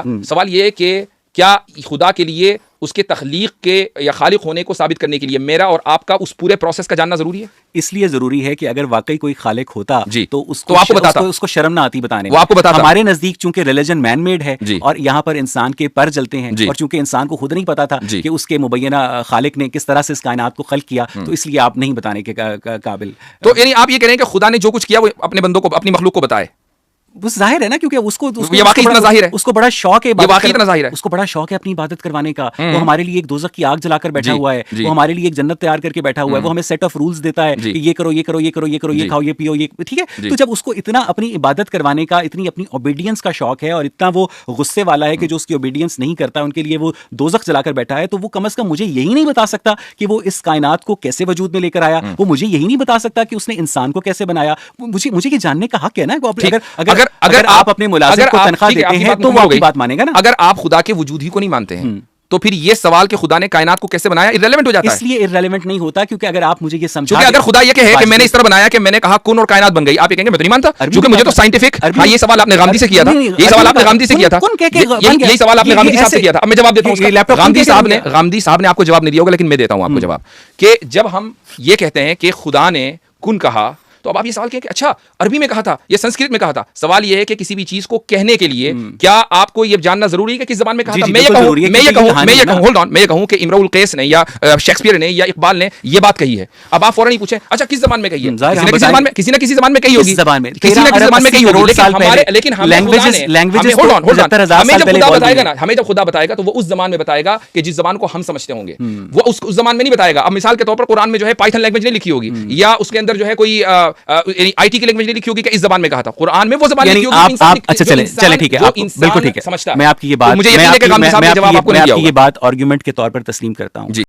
सवाल ये है कि क्या खुदा के लिए उसके तख्लीक के या खालिक होने को साबित करने के लिए मेरा और आपका उस पूरे प्रोसेस का जानना जरूरी है? इसलिए जरूरी है कि अगर वाकई कोई खालिक होता तो उसको आपको बताता, उसको शर्म ना आती बताने वो आपको बताता। हमारे नजदीक चूंकि रिलीजन मैन मेड है और यहाँ पर इंसान के पर जलते हैं, और चूंकि इंसान को खुद नहीं पता था कि उसके मुबैना खालिक ने किस तरह से इस कायनात को खल्क किया, तो इसलिए आप नहीं बताने के काबिल। तो यानी आप ये कह रहे हैं कि खुदा ने जो कुछ किया वो अपने बंदों को, अपनी मखलूक को बताए? वो जाहिर है ना, क्योंकि उसको ये वाकई इतना जाहिर है, उसको बड़ा शौक है, वाकई इतना जाहिर है, उसको बड़ा शौक है अपनी इबादत करवाने का। वो हमारे लिए एक दोज़ख की आग जलाकर बैठा हुआ है, वो हमारे लिए एक जन्नत तैयार करके बैठा हुआ है, वो हमें सेट ऑफ रूल्स देता है कि ये करो, ये करो, ये करो, ये करो, ये खाओ, ये पियो, ये ठीक है। तो जब उसको इतना अपनी इबादत करवाने का, इतनी अपनी ओबीडियंस का शौक है और इतना वो गुस्से वाला है कि जो उसकी ओबीडियंस नहीं करता उनके लिए वो दोज़ख जलाकर बैठा है, तो वो कम से कम मुझे यही नहीं बता सकता कि वो इस कायनात को कैसे वजूद में लेकर आया, वो मुझे यही नहीं बता सकता कि उसने इंसान को कैसे बनाया। मुझे ये जानने का हक है ना। अगर आप अपने मुलाजिम को तनख्वाह देते हैं तो वो आपकी बात मानेगा ना। अगर आप खुदा के वजूद ही को नहीं मानते हैं तो फिर ये सवाल कि खुदा ने कायनात को कैसे बनाया इररिलेवेंट हो जाता है। इसलिए इररिलेवेंट नहीं होता क्योंकि अगर आप मुझे ये समझा, क्योंकि अगर खुदा ये कहे कि मैंने इस तरह बनाया कि मैंने कहा कुन और कायनात बन गई, आप ये कहेंगे मैं तो नहीं मानता, क्योंकि मुझे तो साइंटिफिक। हाँ, ये सवाल आपने गांधी से किया था, ये सवाल आपने गांधी से किया था, यही सवाल आपने गांधी साहब से किया था। अब मैं जवाब देता हूं। गांधी साहब ने आपको जवाब नहीं दिया होगा, लेकिन मैं देता हूं आपको जवाब कि जब हम ये कहते हैं कि खुदा ने कुन कहा, तो अब आप ये सवाल कहें कि अच्छा अरबी में कहा था या संस्कृत में कहा था। सवाल ये है कि किसी भी चीज को कहने के लिए क्या आपको ये जानना जरूरी है कि किस जबान में कहा था? मैं ये कहूं कि इमरुल कैस ने या शेक्सपियर ने या इकबाल ने ये बात कही है, अब आप फौरन ही पूछें अच्छा किस जबान में कही है? किसी ना किसी जबान में कही होगी, किसी ना किसी जबान में कही होगी। लेकिन हमें जब खुदा बताएगा ना, हमें जब खुदा बताएगा तो वो उस जबान में बताएगा कि जिस जबान को हम समझते होंगे, वो उस जबान में नहीं बताएगा। अब मिसाल के तौर पर कुरान में जो है पाइथन लैंग्वेज नहीं लिखी होगी, या उसके अंदर जो है कोई आईटी की लैंग्वेज नहीं लिखी होगी कि इस जबान में कहा था। कुरान में वो जबान लिखी होगी। अच्छा चले ठीक है, बिल्कुल ठीक है, मैं आपकी ये बात, मुझे यकीन है कि गांधी साहब ने जवाब आपको नहीं दिया होगा। ये बात आर्गुमेंट के तौर पर तस्लीम करता हूं।